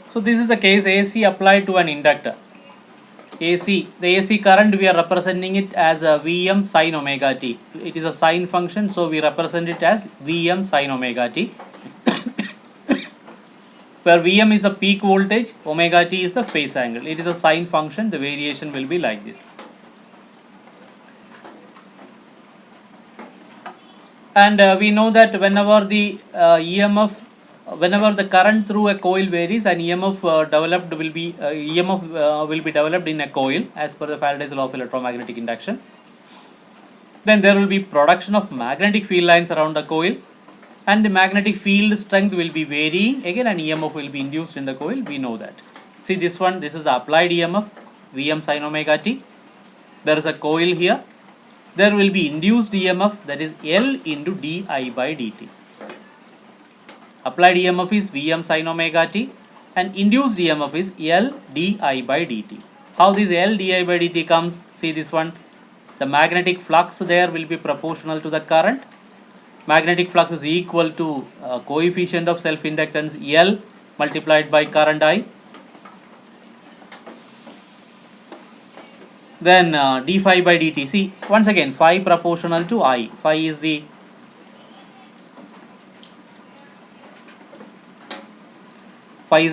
So this is the case AC applied to an inductor. The AC current, we are representing it as a Vm sin omega t. It is a sine function, so we represent it as Vm sin omega t. Where Vm is a peak voltage, omega t is the phase angle. It is a sine function, the variation will be like this. And we know that whenever the whenever the current through a coil varies, an EMF developed will be EMF will be developed in a coil as per the Faraday's law of electromagnetic induction. Then there will be production of magnetic field lines around the coil, and the magnetic field strength will be varying. Again, an EMF will be induced in the coil. We know that. See this one. This is the applied EMF, Vm sin omega t. There is a coil here. There will be induced EMF, that is L into di by dt. Applied EMF is Vm sin omega t, and induced EMF is L di by dt. How this L di by dt comes? See this one. The magnetic flux there will be proportional to the current. Magnetic flux is equal to coefficient of self-inductance L multiplied by current I. Then d phi by dt. See, once again, phi proportional to I. Phi is the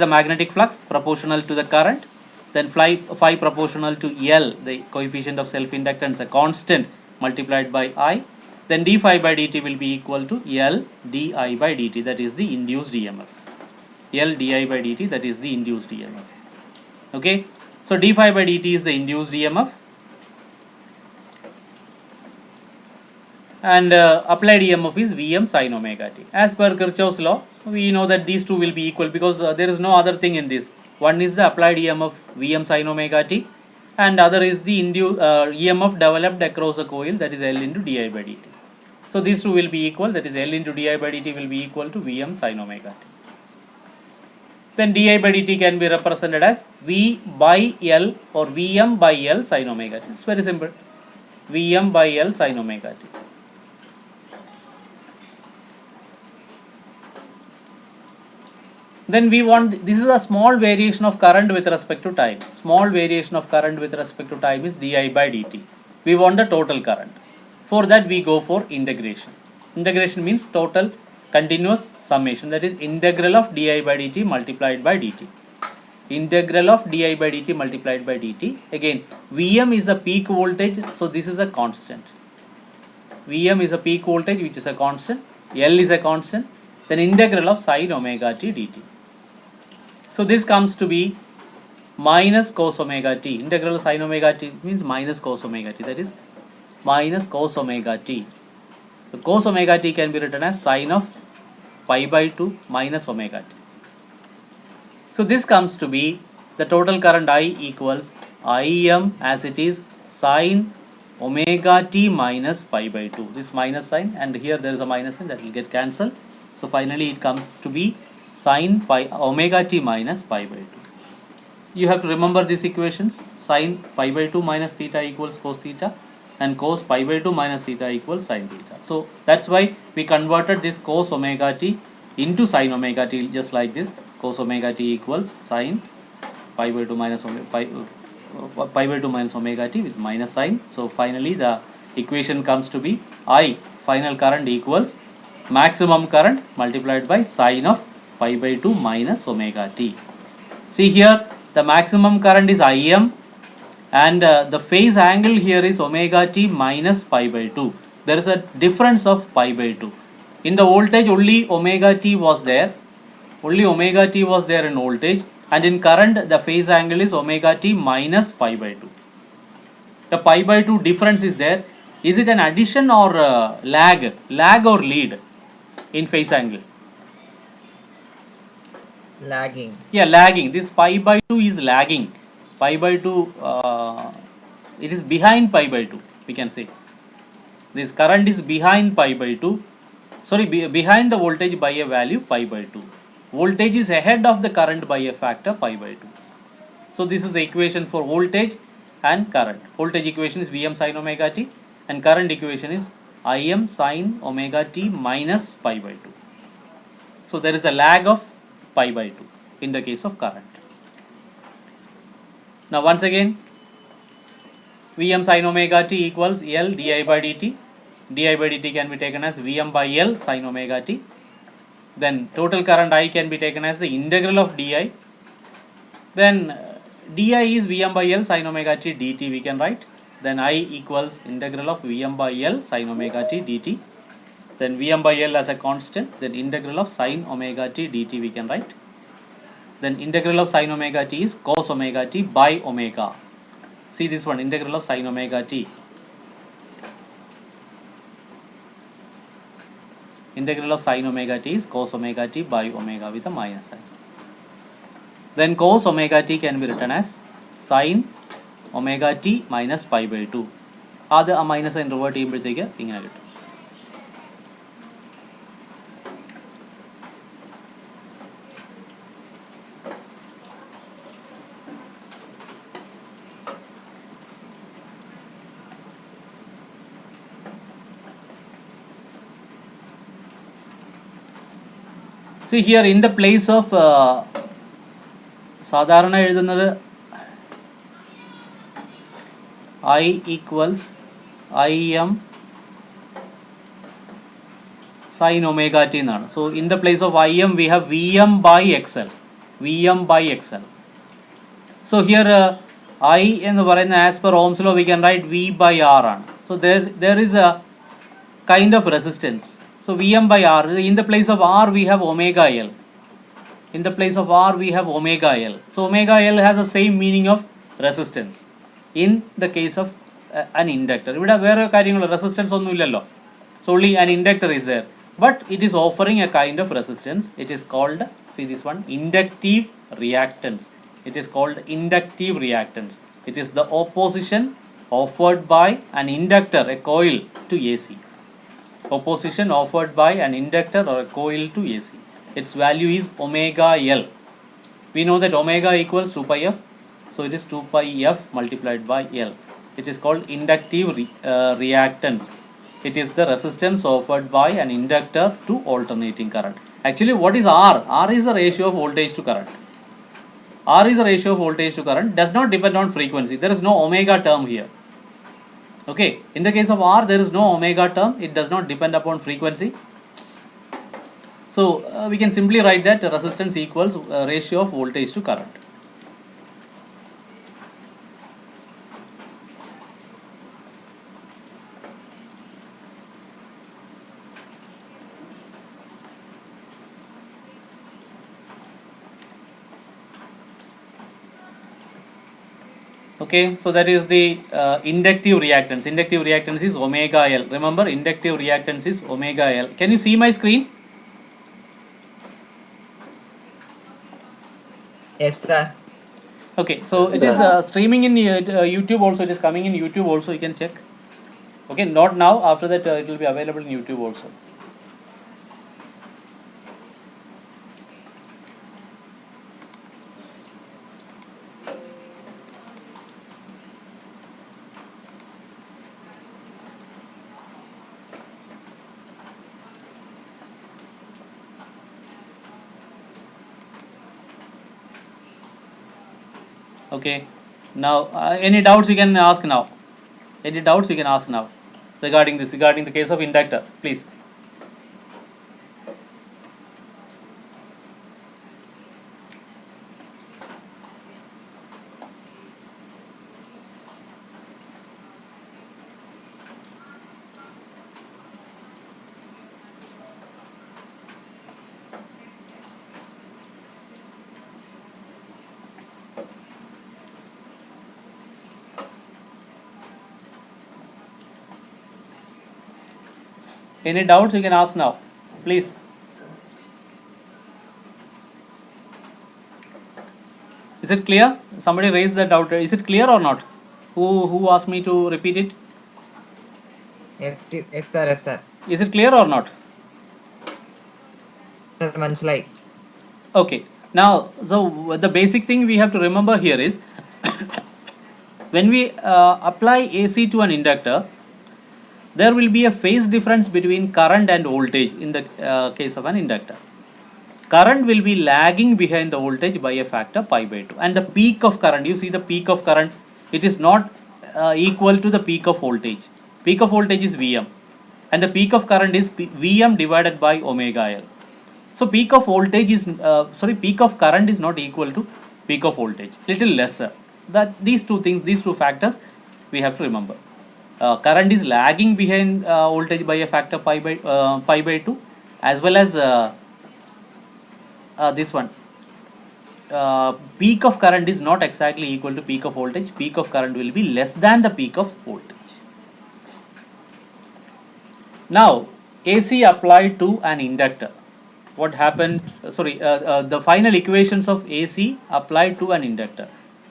magnetic flux proportional to the current. Then phi proportional to L, the coefficient of self-inductance, a constant multiplied by I. Then d phi by dt will be equal to L di by dt, that is the induced EMF. L di by dt, that is the induced EMF. Okay, so d phi by dt is the induced EMF, and applied EMF is Vm sin omega t. As per Kirchhoff's law, we know that these two will be equal because there is no other thing in this. One is the applied EMF Vm sin omega t, and other is the EMF developed across a coil, that is L into di by dt. So these two will be equal, that is L into di by dt will be equal to Vm sin omega t. Then di by dt can be represented as V by L or Vm by L sin omega t. It's very simple. Vm by L sin omega t. Then we want, this is a small variation of current with respect to time. Small variation of current with respect to time is di by dt. We want the total current. For that we go for integration. Integration means total continuous summation, that is integral of di by dt multiplied by dt. Integral of di by dt multiplied by dt. Again, Vm is the peak voltage, so this is a constant. Vm is a peak voltage which is a constant. L is a constant. Then integral of sin omega t dt. So this comes to be minus cos omega t. Integral of sin omega t means minus cos omega t, that is minus cos omega t. The cos omega t can be written as sine of pi by 2 minus omega t. So this comes to be the total current I equals Im as it is sine omega t minus pi by 2. This minus sign, and here there is a minus sign, that will get cancelled. So finally it comes to be sine pi omega t minus pi by 2. You have to remember these equations. Sine pi by 2 minus theta equals cos theta, and cos pi by 2 minus theta equals sin theta. So that's why we converted this cos omega t into sin omega t, just like this. Cos omega t equals sine pi by 2 minus pi by 2 minus omega t with minus sign. So finally the equation comes to be I final current equals maximum current multiplied by sine of pi by 2 minus omega t. See here, the maximum current is Im, and the phase angle here is omega t minus pi by 2. There is a difference of pi by 2. In the voltage only omega t was there. Only omega t was there in voltage, and in current the phase angle is omega t minus pi by 2. The pi by 2 difference is there. Is it an addition or lag? Lag or lead in phase angle? Lagging. Yeah, lagging. This pi by 2 is lagging. Pi by 2, it is behind pi by 2, we can say. This current is behind pi by 2. Sorry, behind the voltage by a value pi by 2. Voltage is ahead of the current by a factor pi by 2. So this is the equation for voltage and current. Voltage equation is Vm sin omega t, and current equation is Im sin omega t minus pi by 2. So there is a lag of pi by 2. in the case of current. Now once again, Vm sin omega t equals L di by dt. Di by dt can be taken as Vm by L sin omega t. Then total current I can be taken as the integral of di. Then di is Vm by L sin omega t dt we can write. Then I equals integral of Vm by L sin omega t dt. Then Vm by L as a constant. Then integral of sin omega t dt we can write. Then integral of sin omega t is cos omega t by omega. See this one, integral of sin omega t. Integral of sin omega t is cos omega t by omega with a minus sign. Then cos omega t can be written as sin omega t minus pi by 2. അത് ആ minus sign revert ചെയ്യുമ്പോഴത്തേക്ക് ഇങ്ങനെ കിട്ടും. See here in the place of സാധാരണ എഴുതുന്നത് I equals Im sin omega t എന്നാണ്. So in the place of Im we have Vm by XL. Vm by XL. So here I എന്ന് പറയുന്ന as per Ohm's law we can write V by R ആണ്. So there is a kind of resistance. So Vm by R, in the place of R we have omega L. In the place of R we have omega L. So omega L has the same meaning of resistance in the case of an inductor. ഇവിടെ വേറെ കാര്യങ്ങൾ resistance ഒന്നും ഇല്ലല്ലോ. So only an inductor is there. But it is offering a kind of resistance. It is called, see this one, inductive reactance. It is called inductive reactance. It is the opposition offered by an inductor, a coil, to AC. Opposition offered by an inductor or a coil to AC. Its value is omega L. We know that omega equals 2 pi f. So it is 2 pi f multiplied by L. It is called inductive reactance. It is the resistance offered by an inductor to alternating current. Actually, what is R? R is the ratio of voltage to current. R is the ratio of voltage to current. Does not depend on frequency. There is no omega term here. Okay, in the case of R there is no omega term. It does not depend upon frequency. So we can simply write that resistance equals ratio of voltage to current. Okay, so that is the inductive reactance. Inductive reactance is omega L. Remember, inductive reactance is omega L. Can you see my screen? Yes, sir. Okay, so it is streaming in YouTube also. It is coming in YouTube also. You can check. Okay, not now. After that, it will be available in YouTube also. Okay, now any doubts you can ask now. Any doubts you can ask now regarding this, regarding the case of inductor, please. Any doubts you can ask now, please. Is it clear? Somebody raised that doubt. Is it clear or not? Who asked me to repeat it? Yes, sir. Yes, sir. Is it clear or not? Sir, മനസ്സിലായി. Okay, now so the basic thing we have to remember here is when we apply AC to an inductor, there will be a phase difference between current and voltage in the case of an inductor. current will be lagging behind the voltage by a factor pi by 2. And the peak of current, you see the peak of current, it is not equal to the peak of voltage. Peak of voltage is Vm, and the peak of current is Vm divided by omega L. So peak of voltage is, peak of current is not equal to peak of voltage, little lesser. That these two things, these two factors we have to remember. Current is lagging behind voltage by a factor pi by 2, as well as this one. Peak of current is not exactly equal to peak of voltage. Peak of current will be less than the peak of voltage. Now AC applied to an inductor. What happened? The final equations of AC applied to an inductor.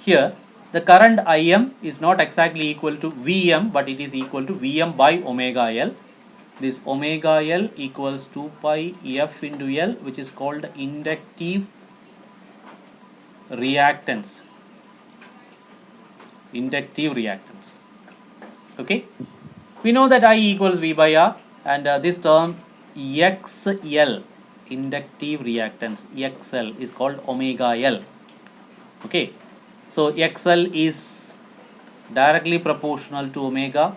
Here the current Im is not exactly equal to Vm, but it is equal to Vm by omega L. This omega L equals 2 pi F into L, which is called inductive reactance. Inductive reactance. Okay, we know that I equals V by R, and this term XL, inductive reactance, XL is called omega L. Okay, so XL is directly proportional to omega,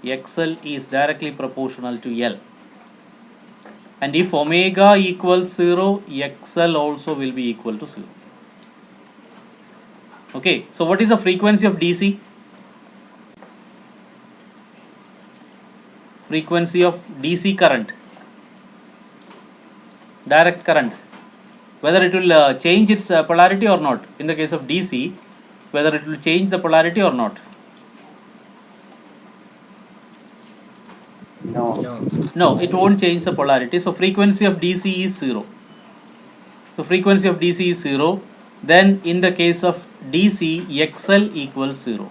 XL is directly proportional to L, and if omega equals 0, XL also will be equal to 0. Okay, so what is the frequency of DC? Frequency of DC current, direct current, whether it will change its polarity or not. In the case of DC, whether it will change the polarity or not. No, it won't change the polarity. So frequency of DC is 0. So frequency of DC is 0. Then in the case of DC, XL equals 0.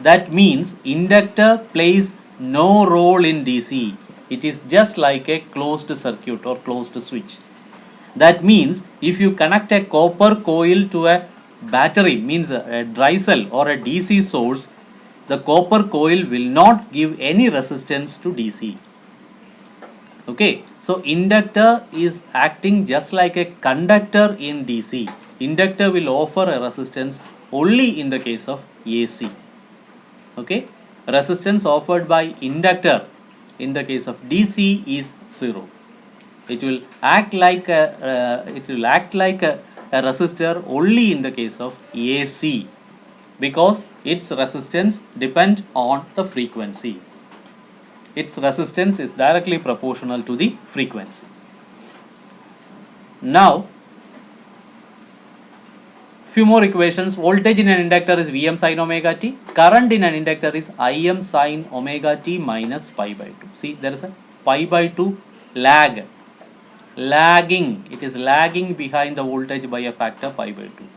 That means inductor plays no role in DC. It is just like a closed circuit or closed switch. That means if you connect a copper coil to a battery, means a dry cell or a DC source, the copper coil will not give any resistance to DC. Okay, so inductor is acting just like a conductor in DC. Inductor will offer a resistance only in the case of AC. Okay, resistance offered by inductor in the case of DC is 0. It will act like a resistor only in the case of AC, because its resistance depends on the frequency. Its resistance is directly proportional to the frequency. Now, few more equations. Voltage in an inductor is Vm sin omega t. Current in an inductor is Im sin omega t minus pi by 2. See, there is a pi by 2 lag. Lagging. It is lagging behind the voltage by a factor pi by 2.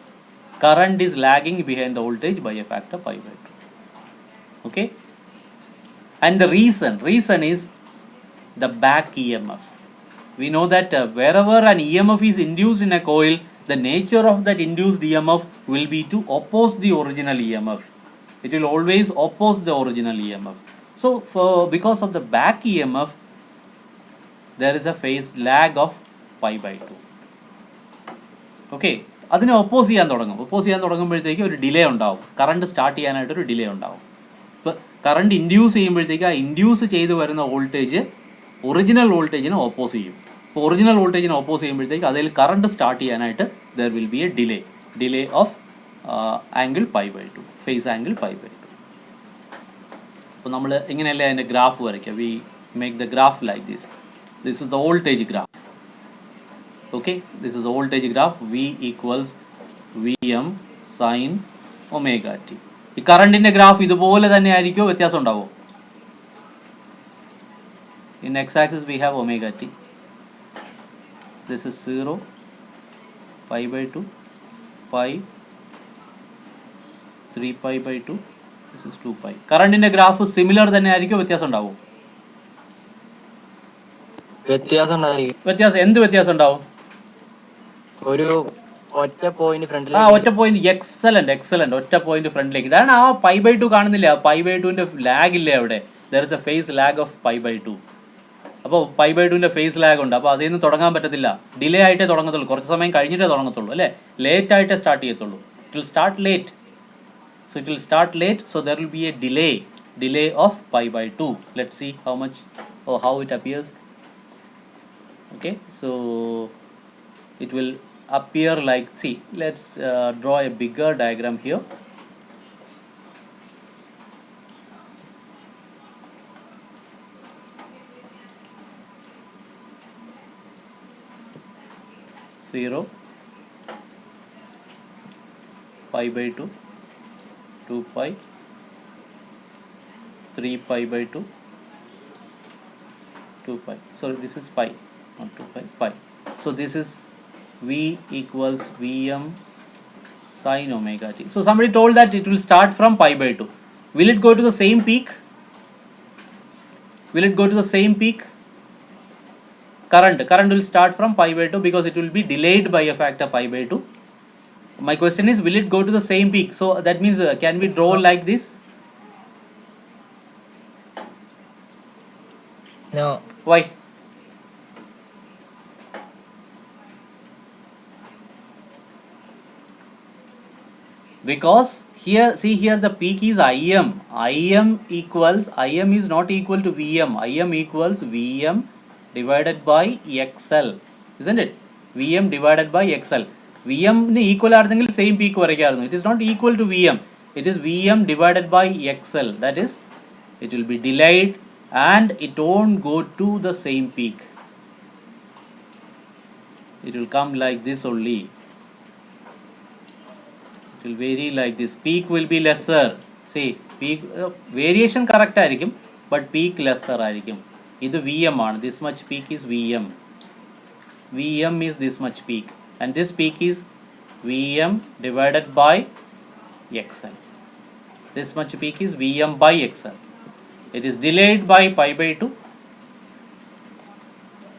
Current is lagging behind the voltage by a factor pi by 2. Okay. And the reason is the back EMF. We know that wherever an EMF is induced in a coil, the nature of that induced EMF will be to oppose the original EMF. It will always oppose the original EMF. So because of the back EMF, there is a phase lag of pi by 2. Okay, അതിനെ oppose ചെയ്യാൻ തുടങ്ങുമ്പോഴത്തേക്ക് ഒരു delay ഉണ്ടാവും. Current start ചെയ്യാനായിട്ടൊരു delay ഉണ്ടാവും. ഇപ്പോൾ current induce ചെയ്യുമ്പോഴത്തേക്ക് ആ induce ചെയ്ത് വരുന്ന വോൾട്ടേജ് ഒറിജിനൽ വോൾട്ടേജിനെ ഓപ്പോസ് ചെയ്യും. ഇപ്പോൾ ഒറിജിനൽ വോൾട്ടേജിനെ ഓപ്പോസ് ചെയ്യുമ്പോഴത്തേക്ക് അതിൽ കറണ്ട് സ്റ്റാർട്ട് ചെയ്യാനായിട്ട് there will be a delay of angle pi by 2, phase angle pi by 2. അപ്പോൾ നമ്മൾ ഇങ്ങനെയല്ലേ അതിൻ്റെ ഗ്രാഫ് വരയ്ക്കുക. We make the graph like this. This is the voltage graph. Okay, this is the voltage graph. V equals Vm sin omega t. ഈ കറണ്ടിൻ്റെ graph ഇതുപോലെ തന്നെ ആയിരിക്കുമോ, വ്യത്യാസം ഉണ്ടാവുമോ? In x axis we have omega t. This is 0, pi by 2, pi, 3 pi by 2. This is 2 pi. കറണ്ടിൻ്റെ graph similar തന്നെ ആയിരിക്കുമോ, വ്യത്യാസം ഉണ്ടാവുമോ? എന്ത് വ്യത്യാസം ഉണ്ടാവും? ഒരു ഒറ്റ പോയിന്റ് ഫ്രണ്ടിൽ. ഒറ്റ പോയിന്റ്. എക്സലന്റ്. ഒറ്റ പോയിന്റ് ഫ്രണ്ടിലേക്ക്. ഇതാണ് ആ പൈ ബൈ 2 കാണുന്നില്ല. പൈ ബൈ 2ന്റെ ലാഗ് ഇല്ലേ അവിടെ. There is a phase lag of pi by 2. അപ്പോൾ പൈ ബൈ ടുവിൻ്റെ ഫേസ് ലാഗ് ഉണ്ട്. അപ്പോൾ അതിൽ നിന്ന് തുടങ്ങാൻ പറ്റത്തില്ല, ഡിലേ ആയിട്ടേ തുടങ്ങത്തുള്ളൂ, കുറച്ച് സമയം കഴിഞ്ഞിട്ടേ തുടങ്ങത്തുള്ളൂ അല്ലേ, ലേറ്റ് ആയിട്ടേ സ്റ്റാർട്ട് ചെയ്യത്തുള്ളൂ. It will start late. So it will start late, so there will be a delay of pi by 2. Let's see how much or how it appears. Okay, so it will appear like, see, let's draw a bigger diagram here. Zero, pi by 2, 2 pi, 3 pi by 2, 2 pi. So this is pi, not 2 pi, pi. So this is V equals Vm sin omega t. So somebody told that it will start from pi by 2. Will it go to the same peak? Will it go to the same peak? Current will start from pi by 2 because it will be delayed by a factor pi by 2. My question is, will it go to the same peak? So that means can we draw like this? No. Why? Because here, see here, the peak is Im. Im is not equal to Vm. Im equals Vm divided by XL, isn't it? Vm divided by XL. Vm ന് equal ആയിരുന്നെങ്കിൽ same peak വരയ്ക്കായിരുന്നു. It is not equal to Vm. It is Vm divided by XL. That is, it will be delayed and it won't go to the same peak. It will come like this only. It will vary like this. Peak will be lesser. See, peak variation correct ആയിരിക്കും, but peak lesser ആയിരിക്കും. ഇത് Vm ആണ്. This much peak is Vm. Vm is this much peak. And this peak is Vm divided by XL. This much peak is Vm by XL. It is delayed by pi by 2.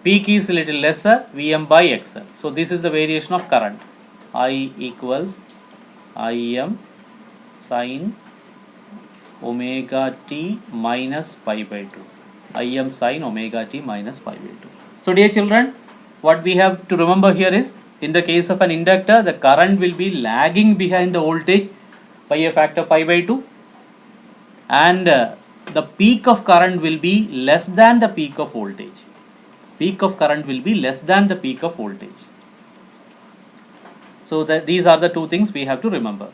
Peak is little lesser, Vm by XL. So this is the variation of current. I equals Im sin omega t minus pi by 2. Im sin omega t minus pi by 2. So dear children, what we have to remember here is, in the case of an inductor, the current will be lagging behind the voltage by a factor pi by 2, and the peak of current will be less than the peak of voltage. Peak of current will be less than the peak of voltage. So that these are the two things we have to remember.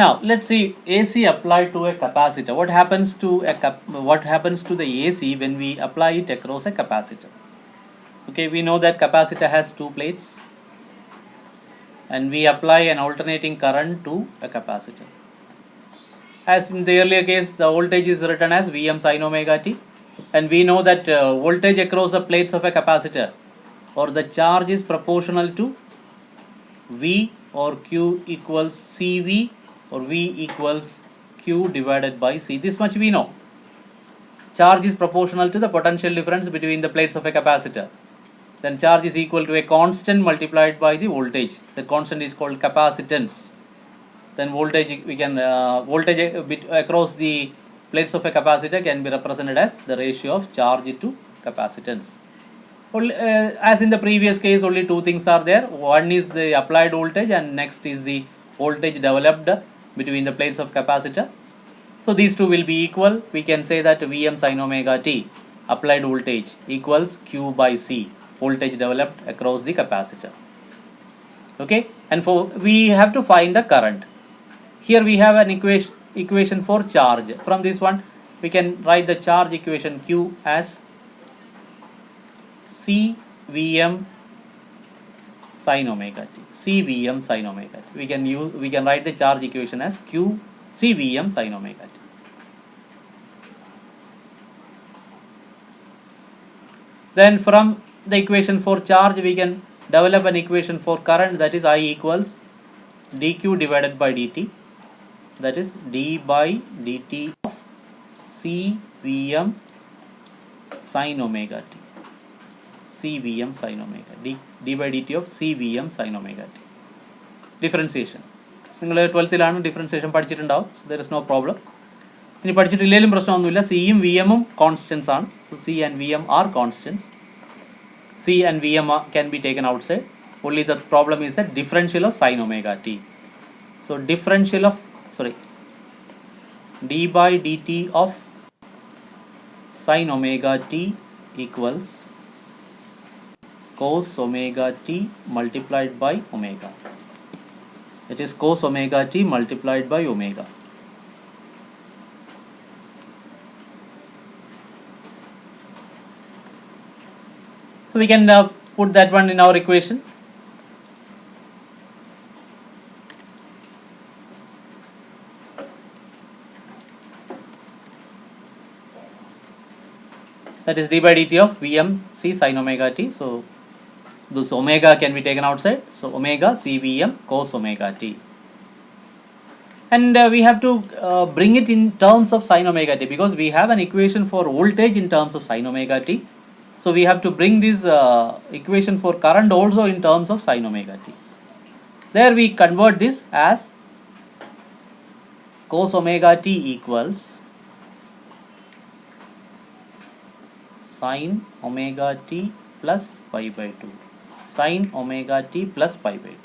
Now let's see AC applied to a capacitor. What happens to the AC when we apply it across a capacitor? Okay, we know that capacitor has two plates, and we apply an alternating current to a capacitor. As in the earlier case, the voltage is written as Vm sin omega t, and we know that voltage across the plates of a capacitor, or the charge, is proportional to V, or Q equals CV, or V equals Q divided by C. This much we know. Charge is proportional to the potential difference between the plates of a capacitor. Then charge is equal to a constant multiplied by the voltage. The constant is called capacitance. Then voltage, we can voltage across the plates of a capacitor can be represented as the ratio of charge to capacitance. As in the previous case, only two things are there. One is the applied voltage, and next is the voltage developed between the plates of capacitor. So these two will be equal. We can say that Vm sin omega t, applied voltage, equals Q by C, voltage developed across the capacitor. Okay, and for we have to find the current. Here we have an equation for charge. From this one, we can write the charge equation Q as CVm sin omega t. CVm sin omega t. We can write the charge equation as Q CVm sin omega t. Then from the equation for charge, we can develop an equation for current, that is I equals dq divided by dt, that is d by dt of CVM sin omega t. CVM sin omega d by dt of CVM sin omega t. Differentiation നിങ്ങൾ 12th differentiation പഠിച്ചിട്ടുണ്ടാവും. So there is no problem. ഇനി പഠിച്ചിട്ടില്ലെങ്കിലും പ്രശ്നമൊന്നുമില്ല. സിയും V എമ്മും constants ആണ്. So C and V M are constants. C and V M can be taken outside. Only the problem is the differential of sine omega t. So differential of d by dt of sin omega t equals cos omega t multiplied by omega. It is cos omega t multiplied by omega. So we can put that one in our equation. That is d by dt of Vmc sin omega t. So this omega can be taken outside. So omega CVM cos omega t. And we have to bring it in terms of sin omega t, because we have an equation for voltage in terms of sin omega t. So we have to bring this equation for current also in terms of sin omega t. There we convert this as cos omega t equals sin omega t plus pi by 2. Sin omega t plus pi by 2.